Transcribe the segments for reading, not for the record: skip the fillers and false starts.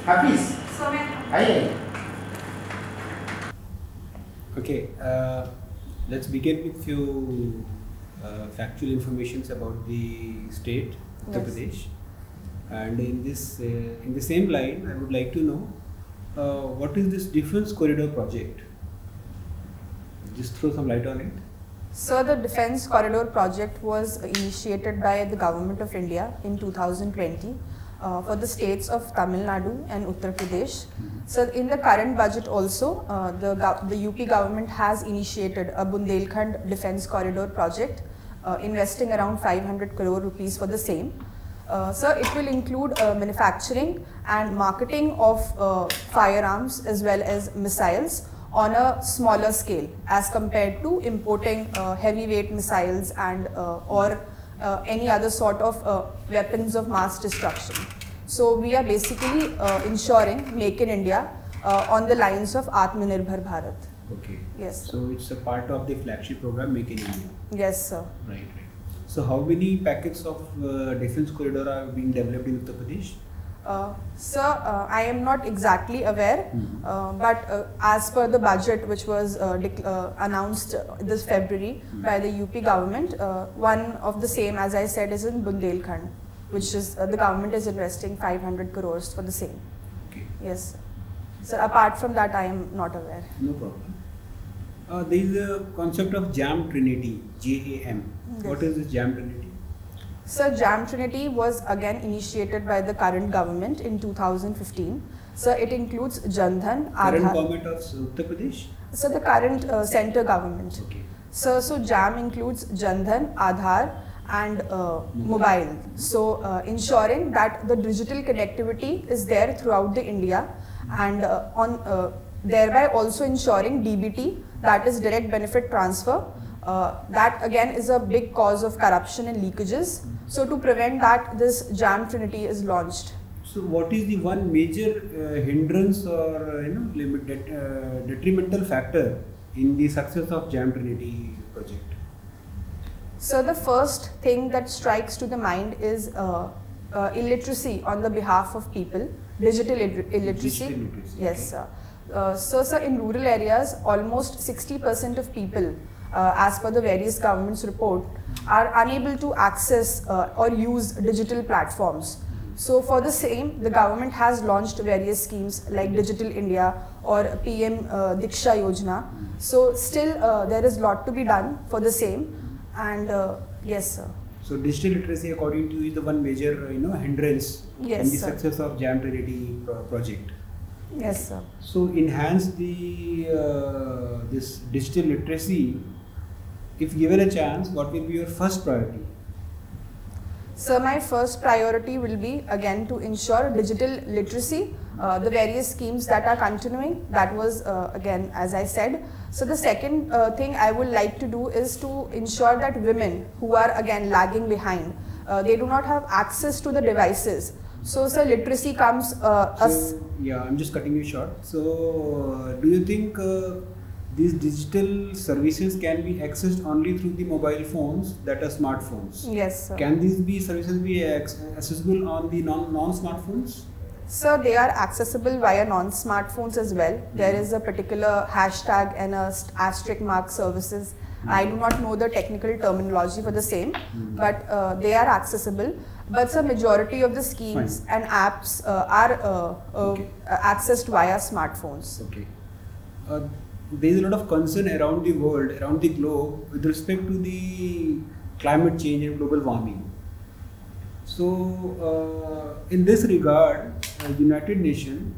Hafiz. Hi. Okay, let's begin with few factual informations about the state, Uttar Pradesh. And in the same line, I would like to know what is this Defence Corridor project? Just throw some light on it. So the Defence Corridor project was initiated by the Government of India in 2020 for the states of Tamil Nadu and Uttar Pradesh. So in the current budget also, the UP government has initiated a Bundelkhand Defence Corridor project, investing around 500 crore rupees for the same. So it will include manufacturing and marketing of firearms as well as missiles on a smaller scale as compared to importing heavyweight missiles and or any other sort of weapons of mass destruction. So we are basically ensuring Make in India on the lines of Atmanirbhar Bharat. Okay. Yes. So it's a part of the flagship program Make in India. Yes, sir. Right. So how many packets of defence corridor are being developed in Uttar Pradesh? Sir, I am not exactly aware, but as per the budget which was announced this February by the UP government, one of the same, as I said, is in Bundelkhand, which is the government is investing 500 crores for the same. Okay. Yes. So apart from that, I am not aware. No problem. There is a concept of Jam Trinity, JAM. Yes. What is this Jam Trinity? So Jam Trinity was again initiated by the current government in 2015. So it includes Jan Dhan, Current Aadhaar. government of Uttar Pradesh? So the current center government. Okay. So Jam includes Jan Dhan, Aadhaar and mobile. So ensuring that the digital connectivity is there throughout the India and thereby also ensuring DBT, that is direct benefit transfer. That again is a big cause of corruption and leakages. So to prevent that, this Jam Trinity is launched. So what is the one major hindrance or detrimental factor in the success of Jam Trinity project? So the first thing that strikes to the mind is illiteracy on the behalf of people, digital illiteracy. Digital literacy. Yes, sir. So sir, in rural areas, almost 60% of people, as per the various governments report, are unable to access or use digital platforms. So for the same, the government has launched various schemes like Digital India or PM Diksha Yojana. So still there is a lot to be done for the same, and yes, sir. So digital literacy, according to you, is the one major hindrance Yes, in the sir. success of Jam Trinity project. Yes, sir. So enhance the this digital literacy. If given a chance, what will be your first priority? So my first priority will be again to ensure digital literacy, the various schemes that are continuing, that was again as I said. So the second thing I would like to do is to ensure that women who are again lagging behind, they do not have access to the devices. So sir, literacy comes Yeah, I'm just cutting you short. So do you think these digital services can be accessed only through the mobile phones that are smartphones? Yes, sir. Can these services be accessible on the non-smartphones? Sir, they are accessible via non-smartphones as well. There is a particular hashtag and a asterisk mark services. I do not know the technical terminology for the same, but they are accessible. But the majority of the schemes and apps are accessed via smartphones. Okay. There is a lot of concern around the world, around the globe, with respect to the climate change and global warming. So, in this regard, United Nations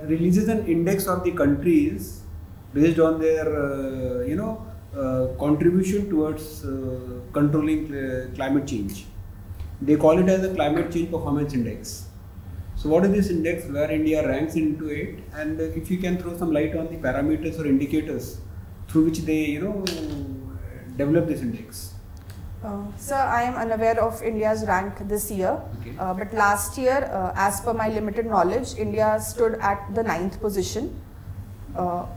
releases an index of the countries based on their, contribution towards controlling climate change. They call it as a climate change performance index. So what is this index, where India ranks into it, and if you can throw some light on the parameters or indicators through which they develop this index? Sir, I am unaware of India's rank this year, but last year, as per my limited knowledge, India stood at the 9th position.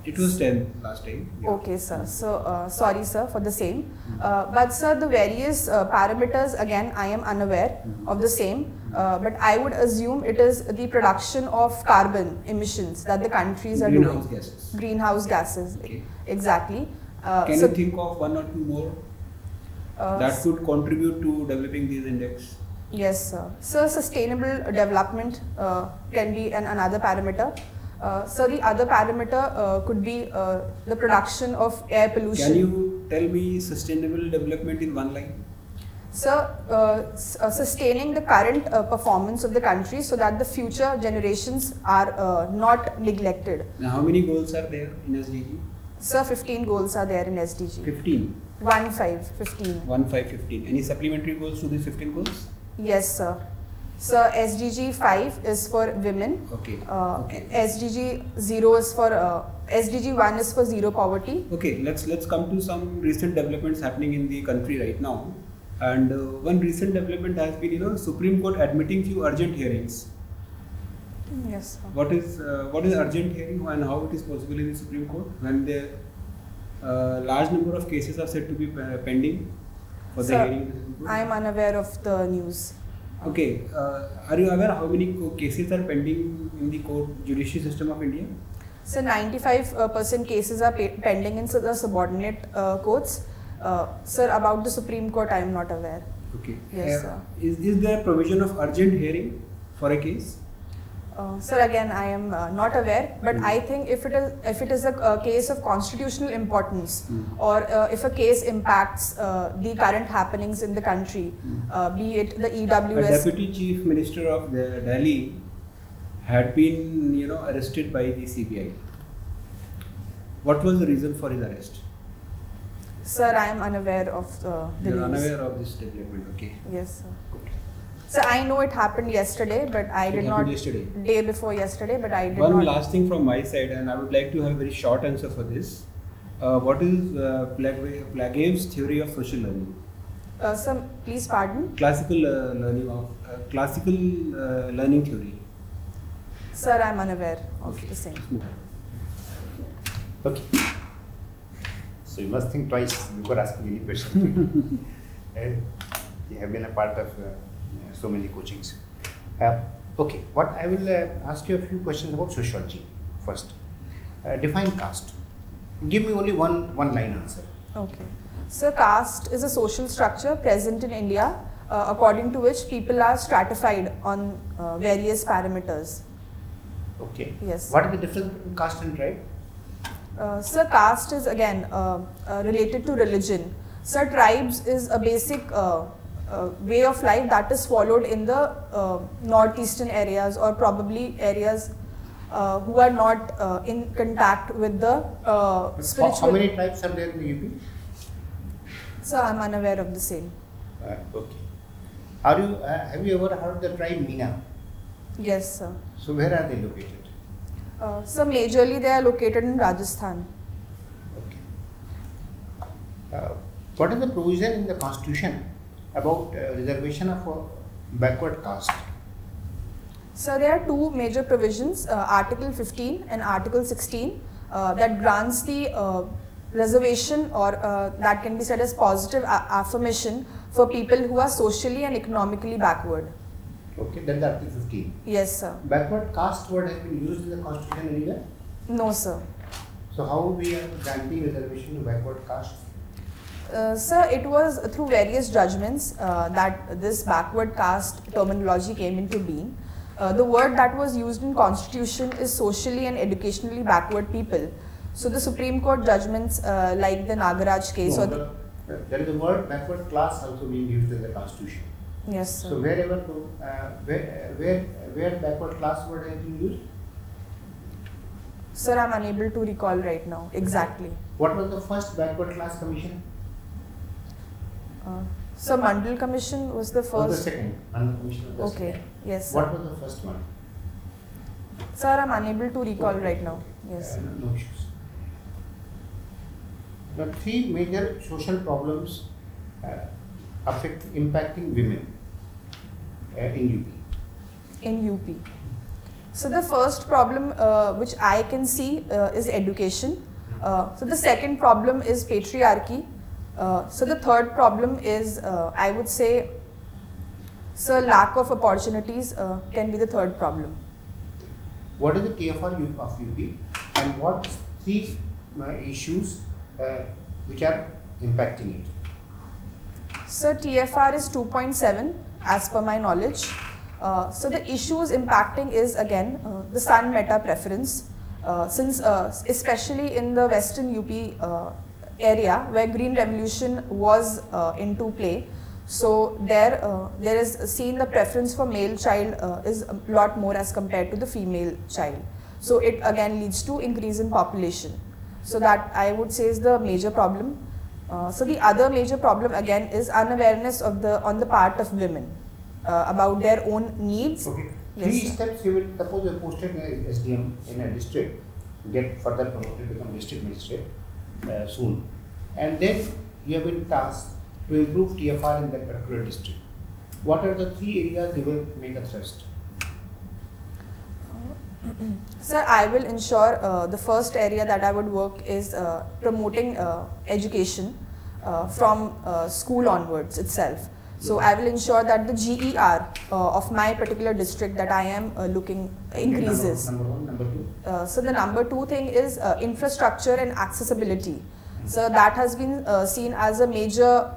It was 10 last time. Yeah. Okay, sir. So, sorry, sir, for the same. But, sir, the various parameters, again, I am unaware of the same. But I would assume it is the production of carbon emissions that the countries are doing. Greenhouse gases. Greenhouse gases. Okay. Exactly. Can you think of one or two more that could contribute to developing these index? Yes, sir. So, sustainable development can be another parameter. So the other parameter could be the production of air pollution. Can you tell me sustainable development in one line? So sustaining the current performance of the country so that the future generations are not neglected. Now, how many goals are there in SDG? Sir, 15 goals are there in SDG. 15? 15. Any supplementary goals to these 15 goals? Yes, sir. So SDG 5 is for women. Okay. SDG 0 is for SDG 1 is for zero poverty. Okay, let's come to some recent developments happening in the country right now. And one recent development has been, Supreme Court admitting few urgent hearings. Yes, sir. What is urgent hearing and how it is possible in the Supreme Court when the large number of cases are said to be pending for the hearing? I am unaware of the news. Okay, are you aware how many cases are pending in the judiciary system of India? So 95% cases are pending in the subordinate courts. Sir, about the Supreme Court, I am not aware. Okay. Yes, sir. Is there a provision of urgent hearing for a case? Sir, again, I am not aware, but I think if it is a case of constitutional importance, or if a case impacts the current happenings in the country, be it the EWS. A deputy chief minister of Delhi had been, arrested by the CBI. What was the reason for his arrest? Sir, I am unaware of the news. You are unaware of this development, okay? Yes, sir. So I know it happened yesterday, but I did not. Yesterday. Day before yesterday, but I did not. One last thing from my side, and I would like to have a very short answer for this. What is Plague's theory of social learning? Sir, please pardon. Classical learning theory. Sir, I am unaware of the same. Okay. So you must think twice before asking any question. You have been a part of so many coachings. Okay, what I will ask you a few questions about sociology first. Define caste. Give me only one line answer. Okay. So caste is a social structure present in India according to which people are stratified on various parameters. Okay. Yes. What is the difference between caste and tribe? So caste is again related to religion. So tribes is a basic way of life that is followed in the northeastern areas, or probably areas who are not in contact with the spiritual. How many tribes are there in the UP? So I am unaware of the same. Okay. Have you ever heard the tribe Meena? Yes, sir. So where are they located? So majorly they are located in Rajasthan. Okay. What is the provision in the constitution about reservation of backward caste? So there are two major provisions, Article 15 and Article 16, that grants the reservation, or that can be said as positive affirmation for people who are socially and economically backward. Okay, that's Article 15. Yes, sir. Backward caste word has been used in the constitution anywhere? No, sir. So how we are granting reservation to backward caste? Sir, it was through various judgments that this backward caste terminology came into being. The word that was used in constitution is socially and educationally backward people. So the Supreme Court judgments like the Nagaraj case. No, there is a word backward class also being used in the constitution. Yes, sir. So wherever where backward class word has been used? Sir, I am unable to recall right now exactly. What was the first backward class commission? So Mandal Commission was the first. Or the second? Mandal Commission was the Okay. second. Yes, sir. What was the first one? Sir, I am unable to recall right now. Yes. No issues. The three major social problems impacting women in UP. In UP. So the first problem which I can see is education. So the second problem is patriarchy. So the third problem is, I would say, so lack of opportunities can be the third problem. What is the TFR of UP and what three issues which are impacting it? So TFR is 2.7 as per my knowledge. So the issues impacting is again the sun meta preference, since especially in the western UP area where green revolution was into play. So there is seen the preference for male child is a lot more as compared to the female child. So it again leads to increase in population. So that I would say is the major problem. So the other major problem again is unawareness of on the part of women about their own needs. Okay. Yes, Three sir. steps you will suppose you are posted as SDM in a district, get further promoted, become district magistrate soon, and then you have been tasked to improve TFR in that particular district. What are the three areas you will make a thrust? Sir, I will ensure the first area that I would work is promoting education from school onwards itself. So I will ensure that the GER of my particular district that I am looking increases. Number one, number two. So the number two thing is infrastructure and accessibility. So that has been seen as a major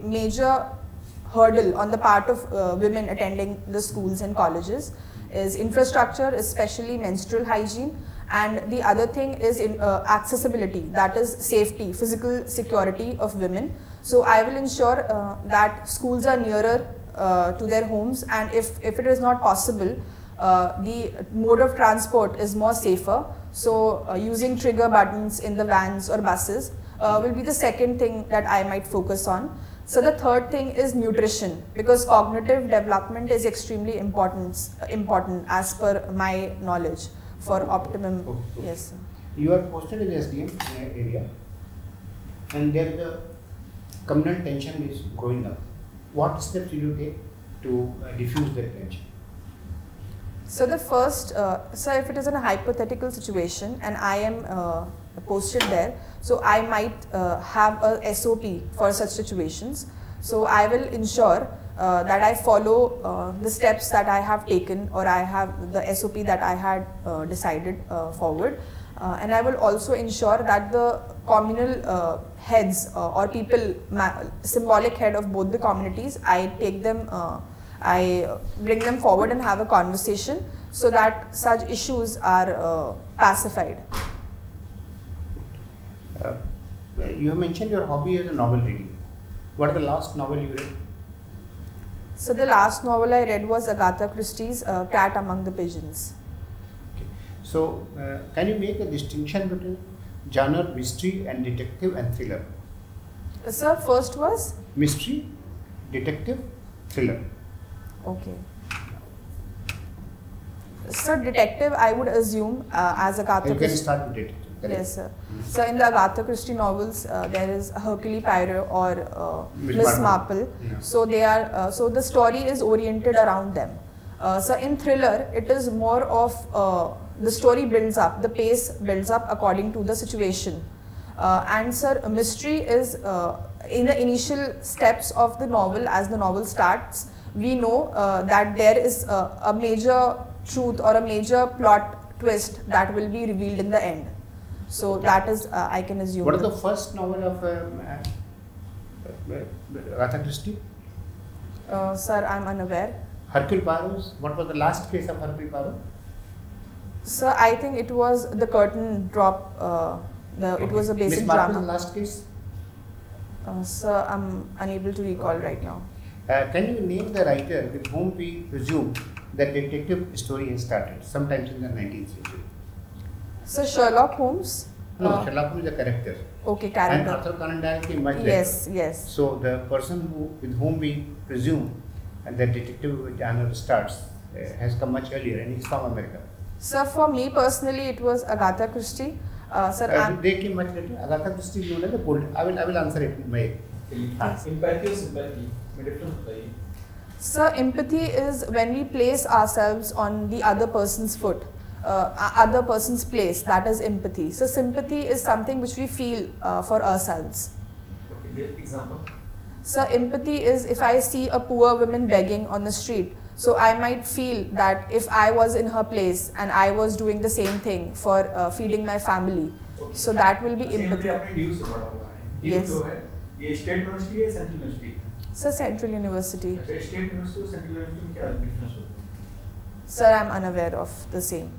major hurdle on the part of women attending the schools and colleges, is infrastructure, especially menstrual hygiene, and the other thing is accessibility, that is safety, physical security of women. So I will ensure that schools are nearer to their homes, and if it is not possible, the mode of transport is more safer. So using trigger buttons in the vans or buses will be the second thing that I might focus on. So the third thing is nutrition, because cognitive development is extremely important as per my knowledge for optimum. Okay. Yes, sir. You are posted in the SDM area, and there the communal tension is growing up. What steps will you take to diffuse that tension? So the first, so if it is in a hypothetical situation and I am posted there, so I might have a SOP for such situations. So I will ensure that I follow the steps that I have taken, or I have the SOP that I had decided forward. And I will also ensure that the communal heads or people, symbolic head of both the communities, I take them, I bring them forward and have a conversation so that such issues are pacified. You have mentioned your hobby is a novel reading. What is the last novel you read? So the last novel I read was Agatha Christie's Cat Among the Pigeons. Okay. So can you make a distinction between genre, mystery and detective and thriller? Sir, first was? Mystery, detective, thriller. Okay. Sir, detective I would assume as Agatha You can Christie. start with detective. Correct. Yes, sir. So in the Agatha Christie novels, there is Hercule Poirot or Miss Marple. Yeah. So they are. So the story is oriented around them. So in thriller, it is more of the story builds up, the pace builds up according to the situation. And sir, mystery is in the initial steps of the novel. As the novel starts, we know that there is a major truth or a major plot twist that will be revealed in the end. So that is, I can assume. What is the first novel of Agatha Christie? Sir, I am unaware. Hercule Poirot. What was the last case of Hercule Poirot? Sir, I think it was the curtain drop. It was a basic Miss Marple's drama. last case? Sir, I am unable to recall right now. Can you name the writer with whom we presume that detective story has started, sometimes in the 19th century? So Sherlock Holmes? No, Sherlock Holmes is a character. Okay, And character. Arthur Conan Doyle came much later. Yes, yes. So the person with whom we presume and the detective genre starts has come much earlier, and he's from America. Sir, for me personally, it was Agatha Christie. Sir, They came much later. Agatha Christie is known as a I will answer it. Empathy or sympathy? What difference होता है? So empathy is when we place ourselves on the other person's foot, other person's place. That is empathy. So sympathy is something which we feel for ourselves. Okay, example. So empathy is if I see a poor woman begging on the street, so I might feel that if I was in her place and I was doing the same thing for feeding my family, so that will be empathy. Yes. ये state university है central university? Sir, Central University. State university और central university में क्या difference होता है? Sir, I am unaware of the same.